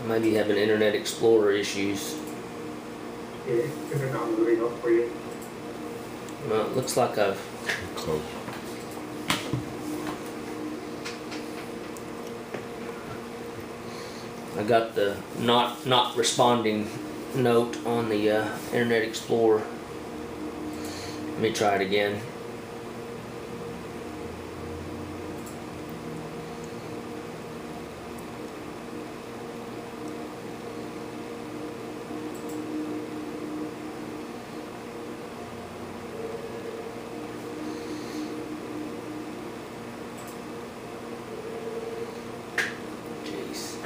Maybe having Internet Explorer issues. Is it not moving up for you? Well, it looks like I've Close. I got the not responding note on the Internet Explorer. Let me try it again. Jeez.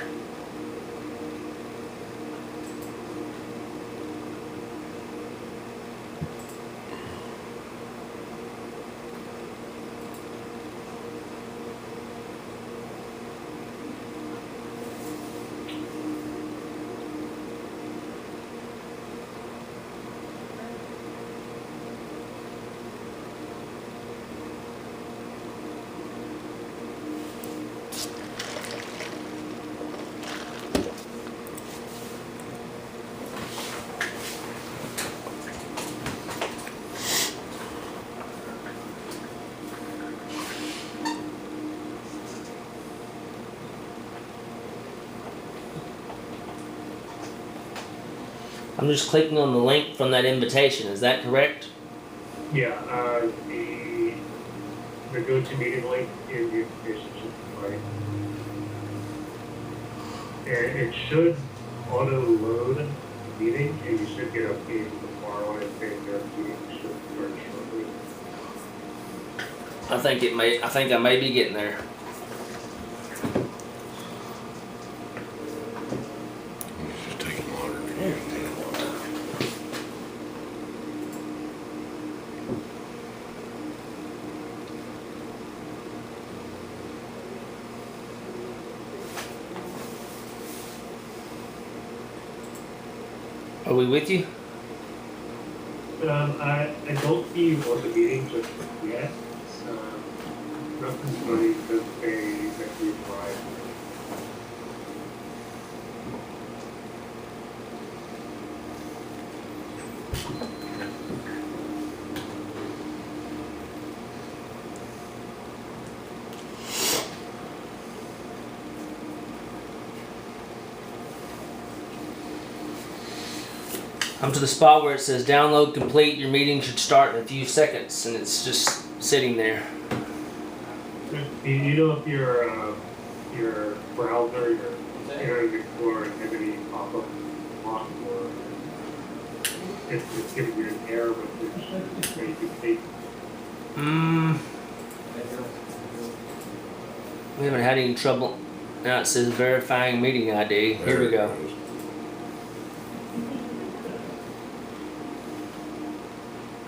I'm just clicking on the link from that invitation. Is that correct? Yeah, the go-to-meeting link in the invitation should be right. And it should auto-load the meeting, and you should get a page tomorrow when it's saying your meeting should start shortly. I think I may be getting there. It's just taking longer than you think. Are we with you? I don't see you on the meeting just yet. Nothing's going to say that you're live. I'm to the spot where it says download complete. Your meeting should start in a few seconds, and it's just sitting there. Do you know if your browser, your Internet Explorer has any pop-up block, or if it's giving you an error with which you can take? We haven't had any trouble. Now it says verifying meeting ID. Here we go.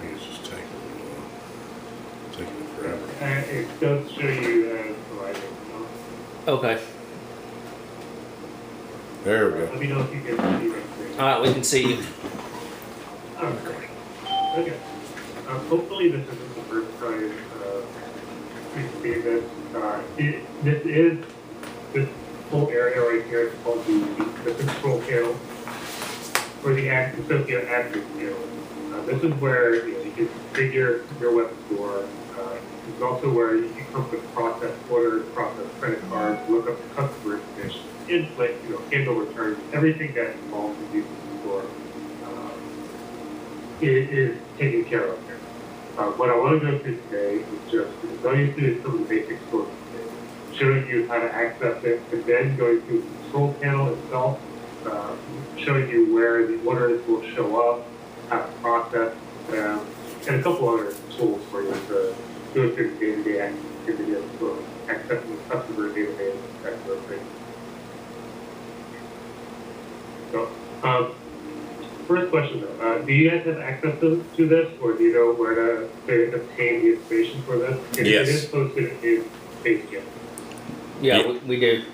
It's just taking forever. It does show you as providing. Okay. There we go. Let me know if you can see right there. All right, we can see you. Okay. Hopefully this isn't the first time we see this. This whole area right here is called the control panel, or the Sophio admin panel. This is where you can configure your web store. It's also where you can come with process orders, process credit cards, look up the customer information, input, handle returns, everything that involves in using the store is taken care of here. What I want to go through today is just going through some of the basic store today, showing you how to access it, and then going through the control panel itself, showing you where the orders will show up, how to process them, and a couple other tools for you to go through the day-to-day activity of accessing the customer database, that sort of thing. So, first question though, do you guys have access to this, or do you know where to obtain the information for this? Yes. It is posted in Facebook. Yeah, we do.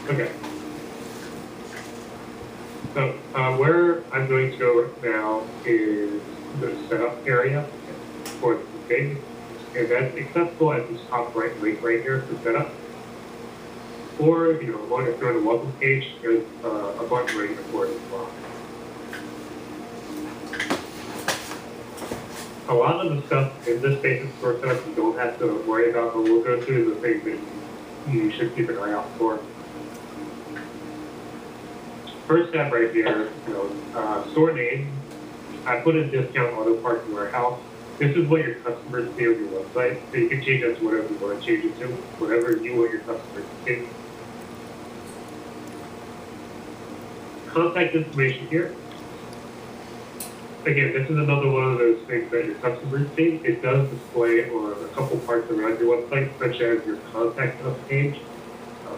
Okay. So where I'm going to go now is the setup area for the config, and that's accessible at this top right link right here for setup. Or, if you're on the welcome page, there's a button right for it as well. A lot of the stuff in this basic store setup you don't have to worry about, but we'll go through the things that you should keep an eye out for. First step right here, store name. I put in discount auto parts warehouse. This is what your customers see on your website, so you can change that to whatever you want to change it to, whatever you want your customers to see. Contact information here. Again, this is another one of those things that your customers see. It does display on a couple parts around your website, such as your contact us page.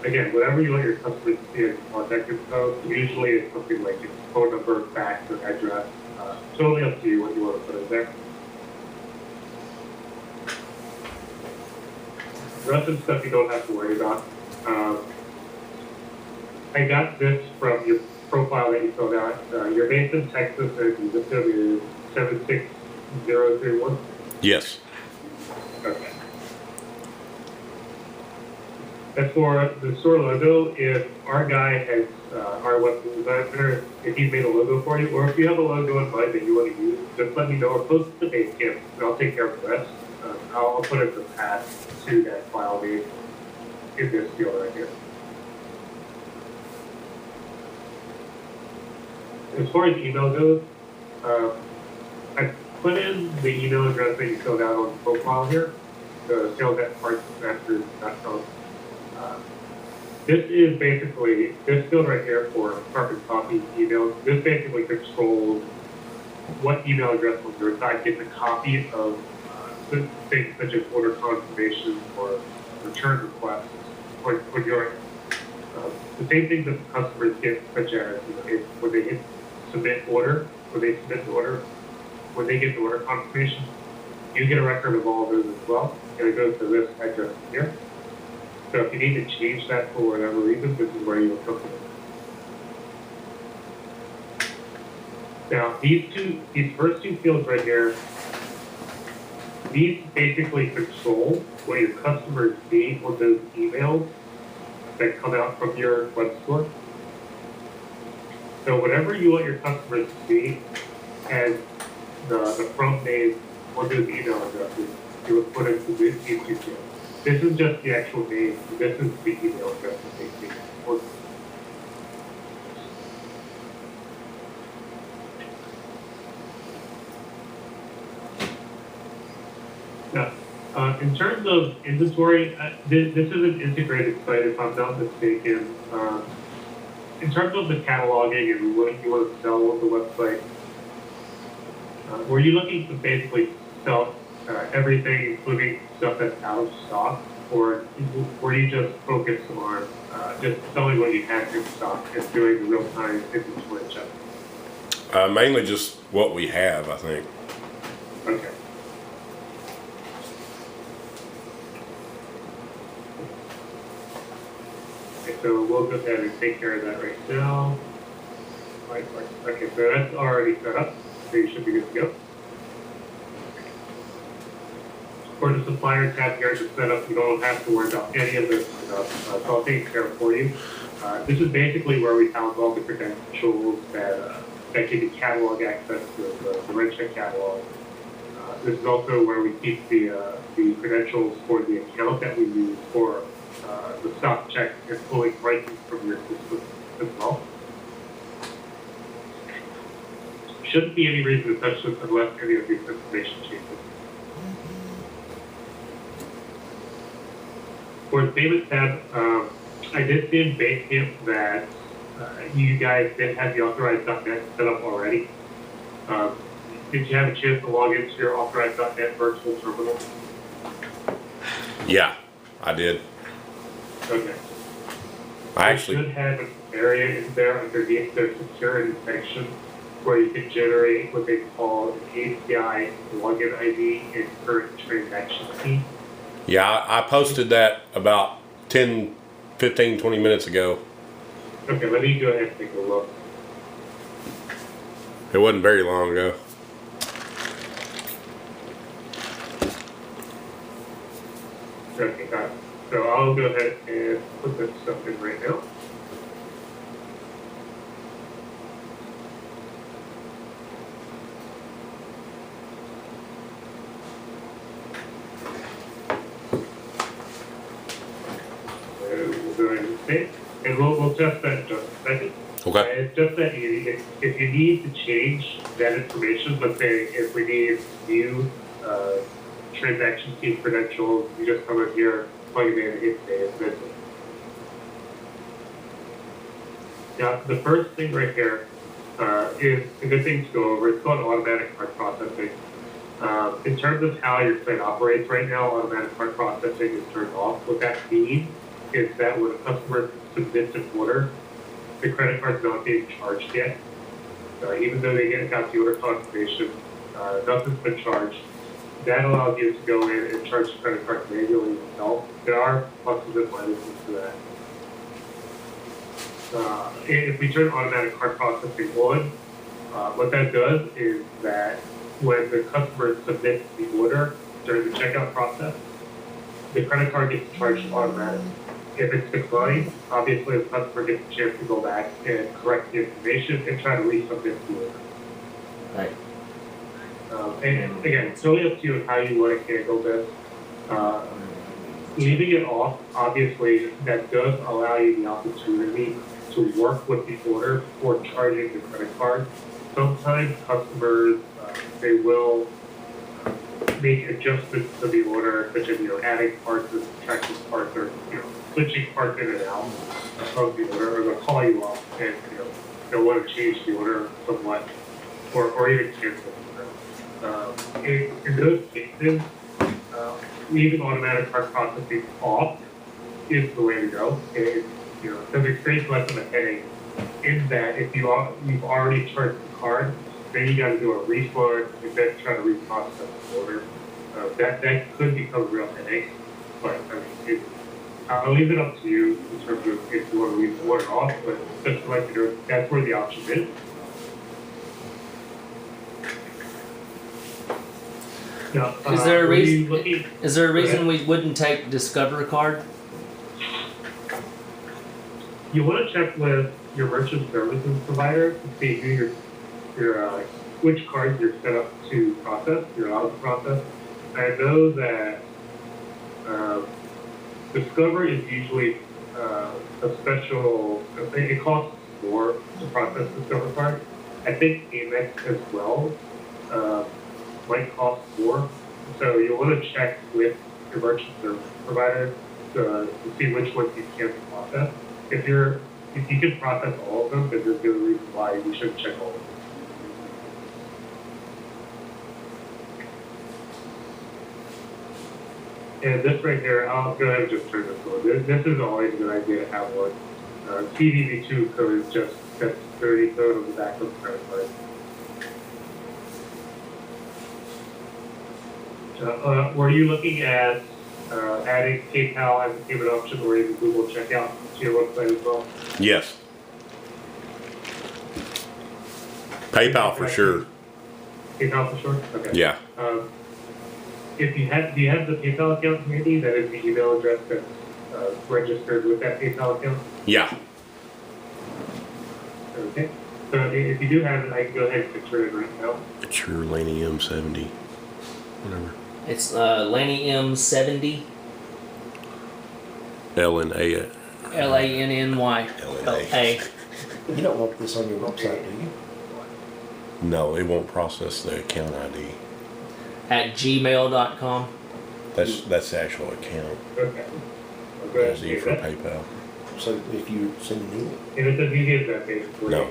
Again, whatever you want your customers to see as contact info, usually it's something like your phone number, fax, or address. Totally up to you what you want to put in there. The rest of the stuff you don't have to worry about. I got this from your profile that you filled out. You're based in Texas and your zip code is 76031. Yes. Okay. As for the store logo, if our guy has, our web designer, if he's made a logo for you, or if you have a logo in mind that you want to use, just let me know or post it to Basecamp, and I'll take care of the rest. I'll put it the path to that file name in this field right here. As far as email goes, I put in the email address that you filled out on the profile here, the sales@partsmasters.com. This is basically, this field right here for carbon copy emails, this basically controls what email address on your side gets a copy of things such as order confirmation or return requests for your the same things that the customers get, such as when they hit submit order, when they submit the order, when they get the order confirmation, you get a record of all of those as well, and it goes to this address here. So if you need to change that for whatever reason, this is where you will come to. Now, these first two fields right here, these basically control what your customers see on those emails that come out from your web store. So whatever you want your customers to see as the front name on those email addresses, you would put into these two fields. This is just the actual name. This is the email address that they see. Now, in terms of inventory, this is an integrated site, if I'm not mistaken. In terms of the cataloging and what you want to sell on the website, were you looking to basically sell everything, including stuff that's out of stock, or were you just focused on just selling what you had in stock and doing the real-time inventory check? Mainly just what we have, I think. Okay. Okay, so we'll go ahead and take care of that right now. Right. Okay, so that's already set up, so you should be good to go. For the supplier tab here to set up, you don't have to worry about any of this stuff. So I'll take care of it for you. This is basically where we house all the credentials that give you catalog access to the RentCheck catalog. This is also where we keep the credentials for the account that we use for the stock check and pulling prices from your system as well. Shouldn't be any reason to touch this unless any of these information changes. For the payment tab, I did see in Basecamp that you guys did have the authorized.net set up already. Did you have a chance to log into your authorized.net virtual terminal? Yeah, I did. Okay. I You should have an area in there underneath their security section where you can generate what they call an API login ID and current transaction key. Yeah, I posted that about 10, 15, 20 minutes ago. Okay, let me go ahead and take a look. It wasn't very long ago. Okay, got it. So I'll go ahead and put that stuff in right now. We'll go ahead and save, and we'll test that in just a second. Okay. It's just that if you need to change that information, let's say if we need new transaction key credentials, you just come in here, plug it in, and hit save, and that's it. Now, the first thing right here is a good thing to go over. It's called automatic card processing. In terms of how your site operates right now, automatic card processing is turned off. What that means is that when a customer submits an order, the credit card's not being charged yet. Even though they got the order confirmation, nothing's been charged. That allows you to go in and charge the credit card manually yourself. There are pluses and minuses to that. If we turn automatic card processing on, what that does is that when the customer submits the order during the checkout process, the credit card gets charged automatically. If it's declined, obviously the customer gets a chance to go back and correct the information and try to resubmit the order. Right. And again, it's really up to you how you want to handle this. Leaving it off, obviously, that does allow you the opportunity to work with the order before charging the credit card. Sometimes customers, they will make adjustments to the order, such as, adding parts or subtracting parts, or, switching parts in and out of the order, or they'll call you up and, they'll want to change the order somewhat, or even cancel the order. In those cases, leaving automatic card processing off is the way to go. Because it creates less of a headache in that if you've already charged the card, then you got to do a refund and then try to reprocess the order. That could become a real headache, but I'll leave it up to you in terms of if you want to leave the order off, but just to let you know, that's where the option is. Now, Is there a reason we wouldn't take Discover card? You want to check with your merchant services provider to see who which cards you're set up to process, you're allowed to process. I know that Discover is usually a special, it costs more to process Discover card. I think Amex as well might cost more. So you'll want to check with your merchant service provider to see which ones you can process. If you can process all of them, then there's no reason why you shouldn't check all of them. And this right here, I'll go ahead and just turn this on. This is always a good idea to have one. TDB2 code is just that 30 code on the back of the credit card. Were you looking at adding PayPal as a payment option or even Google Checkout to your website as well? Yes. PayPal for sure. PayPal for sure? Okay. Yeah. If you have, do you have the PayPal account handy? That is the email address that's registered with that PayPal account? Yeah. Okay. So if you do have it, I can go ahead and picture it right now. It's your Laney M70. Whatever. It's Lanny M70. LNA. LANNY. A. You don't want this on your website, do you? No, it won't process the account ID. At gmail.com. That's the actual account. Okay. I'll go ahead That's and E do for that. PayPal. So if you send an email, And it's as easy as that, basically. No,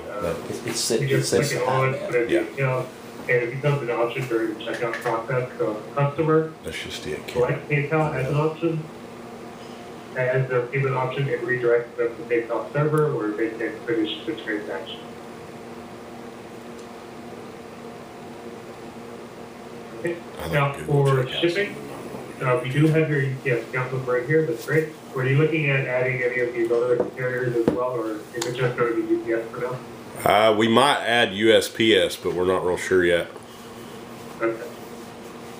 it's set, You it just sets click the it on, time put it back. in the account, and it becomes an option during the checkout process. So if the customer That's just the account. select PayPal as an option, as their payment option, it redirects them to PayPal server where they can finish the transaction. Okay. I like Now Google for Checkout. shipping, we do have your UPS account number right here. That's great. Were you looking at adding any of these other carriers as well, or is it just going to be UPS for now? We might add USPS, but we're not real sure yet. Okay.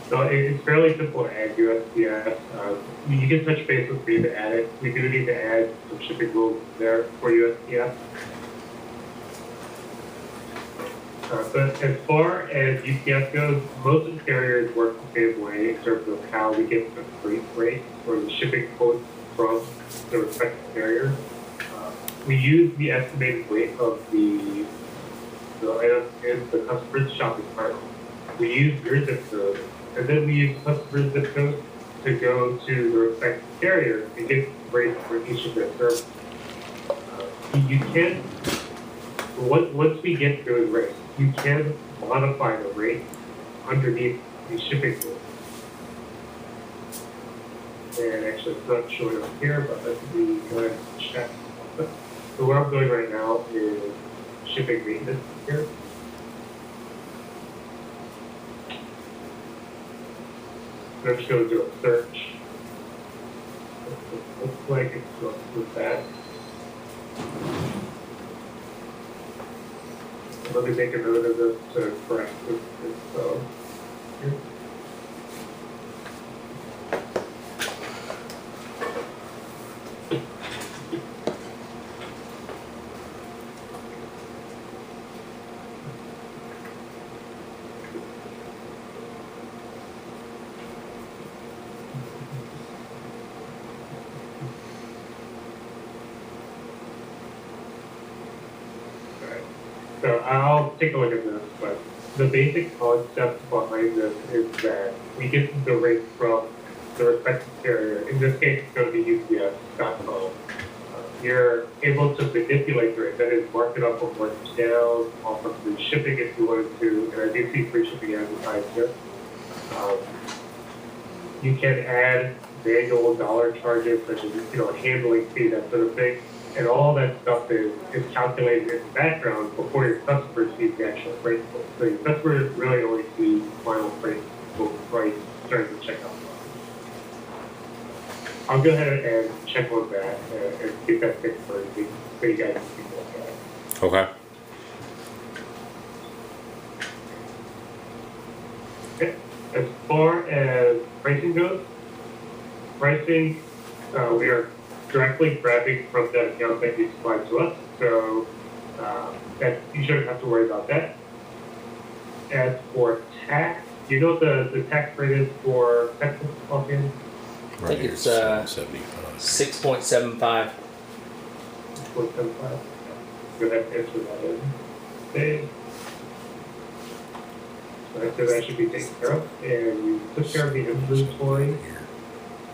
So it's fairly simple to add USPS. You can touch base with me to add it. We do need to add some shipping rules there for USPS. But as far as UPS goes, most of the carriers work the same way in terms of how we get the freight rate or the shipping quotes from the respective carrier. We use the estimated weight of the item in the customer's shopping cart. We use your zip code, and then we use customer's zip code to go to the respective carrier and get rates for each of their services. You can, once we get those rates, you can modify the rate underneath the shipping rule. And actually, it's not showing up here, but let me go ahead and check. So where I'm going right now is shipping maintenance here. So I'm just going to do a search. It looks like it's going with that. Let me make a note of this to correct this info. Here. So I'll take a look at this, but the basic concept behind this is that we get the rate from the respective carrier. In this case, it's going to be UPS.com. You're able to manipulate the rate, that is, mark it up or mark it down, offer free shipping if you wanted to, and I do see free shipping advertised here. You can add manual dollar charges such as handling fee, that sort of thing. And all that stuff is calculated in the background before your customer sees the actual freight quote. So your customer really only sees final freight quote price during the checkout process. I'll go ahead and check on that and get that fixed for you so you guys can take a look at it. Okay. Okay. As far as pricing goes, we are directly grabbing from that account that you supplied to us, so that you shouldn't have to worry about that. As for tax, do you know what the tax rate is for Texas offhand? I think it's 7.75. 6.75. 6.75. Go ahead and enter that in. Okay. So that should be taken care of, and you took care of the inventory.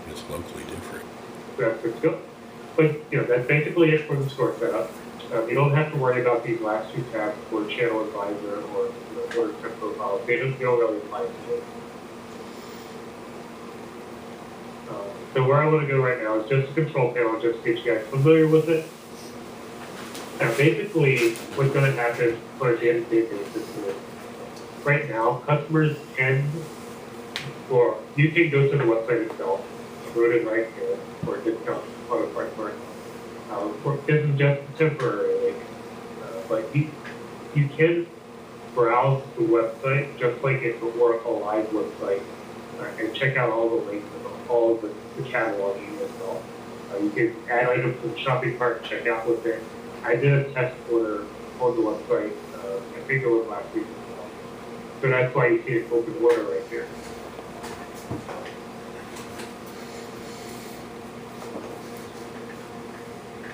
It's locally different. That's good to go. But that's basically it for the store setup. You don't have to worry about these last two tabs for channel advisor or order temp profile. They don't really apply to it. So where I want to go right now is just a control panel, just to get you guys familiar with it. Now, basically, what's going to happen on a day-to-day basis is, right now, customers can, or you can go to the website itself, go it right here for a discount on a part for it. This is just temporarily, but you can browse the website just like if it were a live website and check out all the links and all of the cataloging itself. You can add items to the shopping cart and check out with it. I did a test order on the website, I think it was last week as well. So that's why you see an open order right there.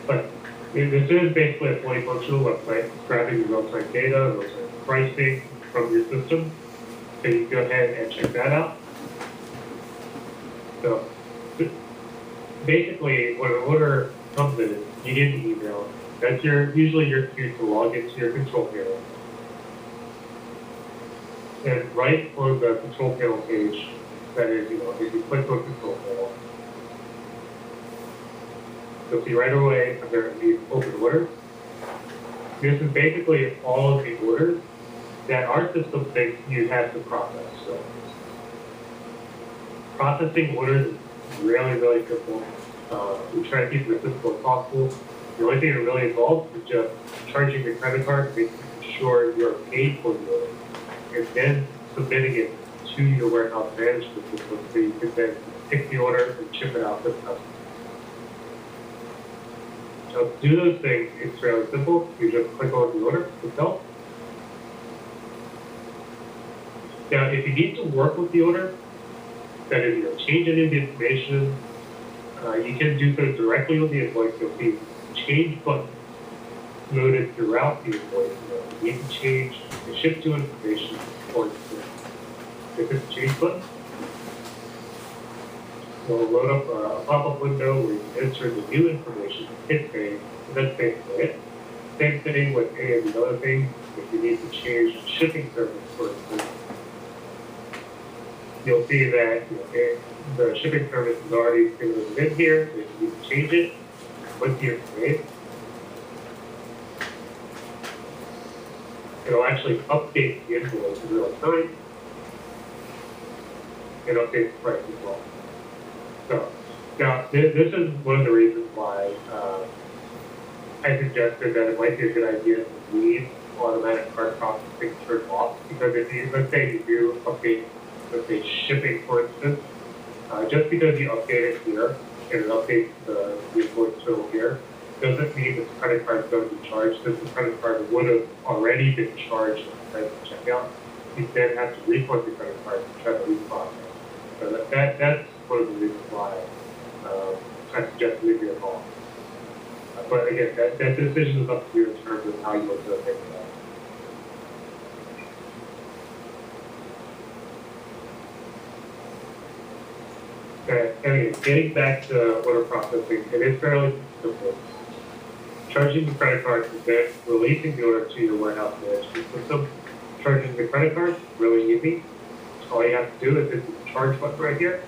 But this is basically a fully functional website. It's grabbing the real-time data, real-time pricing from your system. So you can go ahead and check that out. So basically, when an order comes in, you get an email. That's usually your cue to log into your control panel. And right on the control panel page, that is, if you click on control panel, you'll see right away under the open orders. This is basically all of the orders that our system thinks you have to process. So processing orders is really, really simple. We try to keep it as simple as possible. The only thing that really involves is just charging the credit card, making sure you're paid for the order, and then submitting it to your warehouse management system so you can then pick the order and ship it out to the customer. So to do those things, it's fairly simple. You just click on the order itself. Now, if you need to work with the order, that is, change any of the information, you can do so directly on the invoice. You'll see change buttons loaded throughout the invoice. You can change the ship to information or if it's a change button. We'll load up a pop-up window where you can enter the new information, hit save, and then save it. Same thing with any of the other things. If you need to change the shipping service, for instance, you'll see that the shipping service is already in here. If you need to change it, once you save, it'll actually update the invoice in real time and update the price as well. So now this is one of the reasons why I suggested that it might be a good idea to leave automatic cart processing turned off, because if you, let's say you do update, let's say shipping for instance, just because you update it here and it updates the invoice total here, doesn't mean that the credit card is going to be charged, since the credit card would have already been charged at the checkout. You then have to refund the credit card and try to reprocess. So that's one of the reasons why I suggest leaving it off. But again, that decision is up to you in terms of how you want to take that. And again, getting back to order processing, it is fairly simple. Charging the credit card and then releasing the order to your warehouse management system. Charging the credit card, really easy. All you have to do is hit the charge button right here.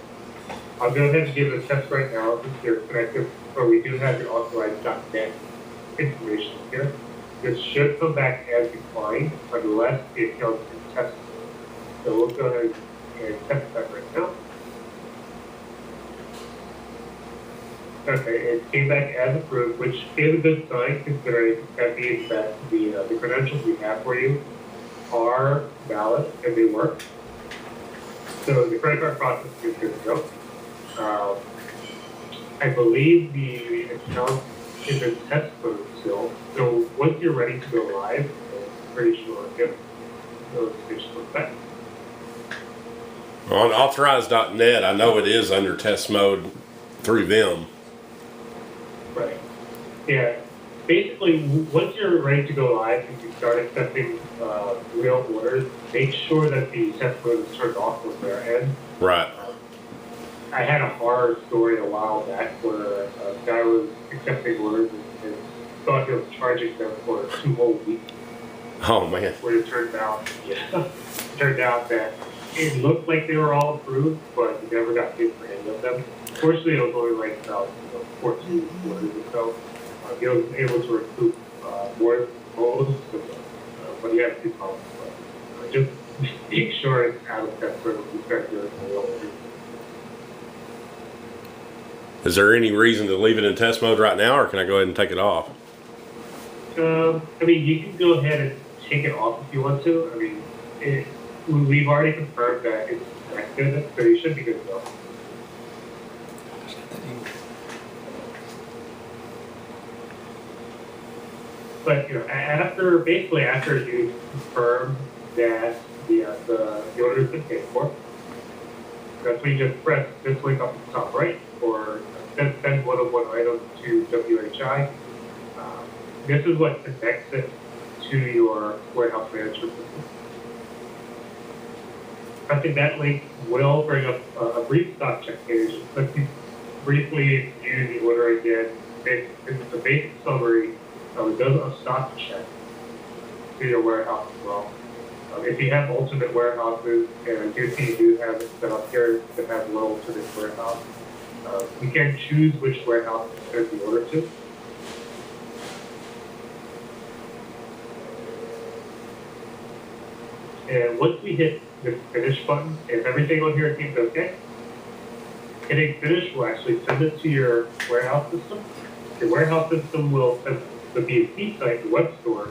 I'll go ahead and give it a test right now since you're connected, or we do have your authorized.net information here. This should come back as declined unless the account is tested. So we'll go ahead and test that right now. Okay, it came back as approved, which is a good sign considering that means that the credentials we have for you are valid and they work. So the credit card process is good to go. I believe the account is in test mode still. So once you're ready to go live, I'm pretty sure if notification comes back. On authorized.net, I know it is under test mode through them. Right. Yeah. Basically, once you're ready to go live and you start accepting real orders, make sure that the test mode is turned off on their end. Right. I had a horror story a while back where a guy was accepting orders and thought he was charging them for 2 whole weeks. Oh man. Where it turned out that it looked like they were all approved, but he never got paid for any of them. Fortunately, it was only like about 14 orders or so. He was able to recoup most of them, but he had 2 problems. But just make sure it's out of test mode when you start doing the real orders. Is there any reason to leave it in test mode right now, or can I go ahead and take it off? I mean, you can go ahead and take it off if you want to. I mean, we've already confirmed that it's connected, so you should be good to go. But after you confirm that the order has been paid for, that's when you just press this link up at the top right, or send one-on-one items to WHI. This is what connects it to your warehouse management system. I think that link will bring up a brief stock check page. Let's briefly view the order again. It's a basic summary. It does a stock check to your warehouse as well. If you have alternate warehouses, and I do see you do have it set up here that has low alternate warehouse, we can choose which warehouse to send the order to. And once we hit the finish button, if everything on here seems okay, hitting finish will actually send it to your warehouse system. Your warehouse system will send the B2C site, the web store,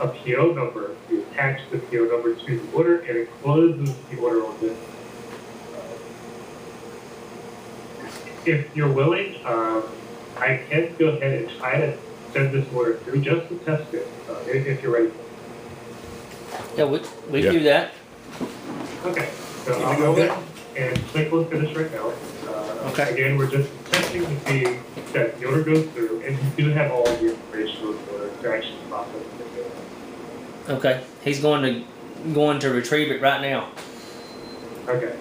a PO number to attach the PO number to the order, and it closes the order on this. If you're willing, I can go ahead and try to send this order through just to test it, if you're ready. Yeah, we Yeah. do that. Okay, so Can I'll we go go ahead and click on finish right now. Okay. Again, we're just testing to see that the order goes through, and you do have all of the information on the order to actually process it. Okay. He's going to retrieve it right now. Okay.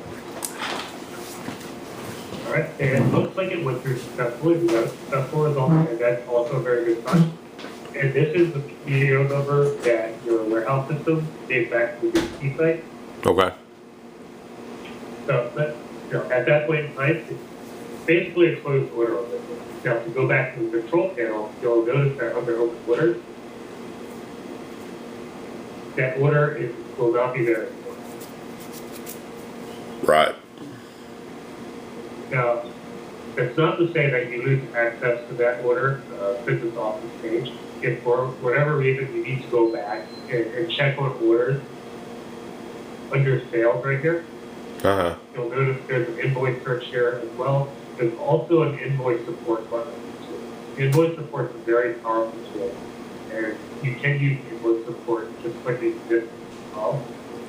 All right, and it looks like it went through successfully. We got a successful result, and that's also a very good sign. And this is the PO number that your warehouse system gave back to the B2C site. Okay. So, but, at that point in time, it's basically a closed order on this one. Now, if you go back to the control panel, you'll notice that under open orders, that order will not be there anymore. Right. Now, that's not to say that you lose access to that order since it's off the page. If for whatever reason you need to go back and check on orders under sales right here, Uh-huh. you'll notice there's an invoice search here as well. There's also an invoice support button. Invoice support is a very powerful tool, and you can use invoice support just like it exists as well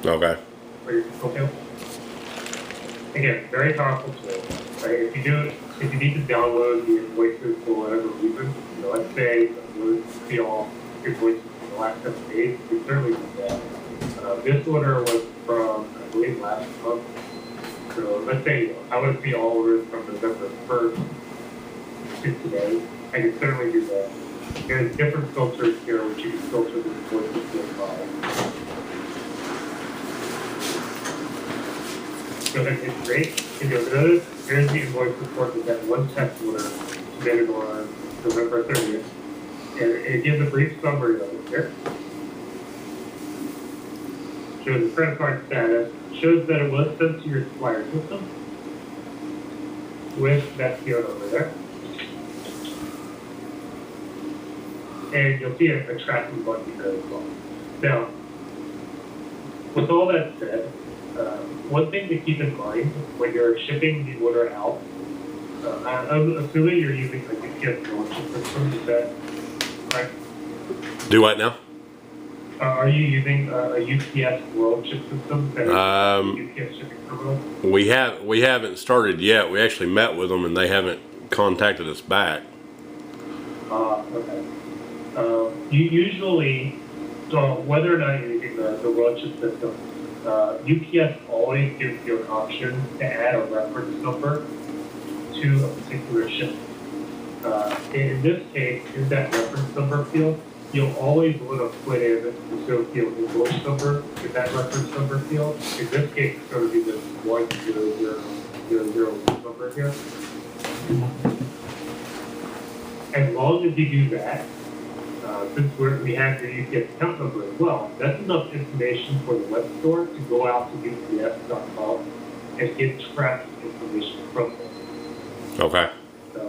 Okay. for your control panel. Again, very powerful tool. Right? If you need to download the invoices for whatever reason, let's say you see all invoices in the last 7 days, you can certainly do that. This order was from, I believe, last month. So let's say I want to see all orders from November 1st to today. I can certainly do that. There's different filters here which you can filter the invoices by. So it's great. And you'll notice here's the invoice report with that one test order submitted on November 30th. And it gives a brief summary of it here. Shows the credit card status, shows that it was sent to your supplier system with that PO number there. And you'll see a tracking button here as well. Now, with all that said, one thing to keep in mind when you're shipping the order out, I'm assuming you're using a UPS launching system, is that correct? Do what now? Are you using a UPS world ship system that is UPS shipping terminal? We haven't started yet. We actually met with them and they haven't contacted us back. Okay. You usually, so whether or not you're using the world ship system, UPS always gives you an option to add a reference number to a particular ship. In this case, in that reference number field, you'll always want to put in the Sophio invoice number in that reference number field. In this case, it's going to be this 10000 number here. As long as you do that, since we have your UPS account number as well, that's enough information for the web store to go out to UPS.com and get tracking information from them. Okay. So,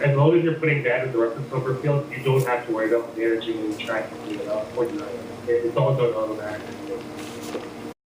as long as you're putting that in the reference number field, you don't have to worry about managing and tracking it up or it's all done automatically.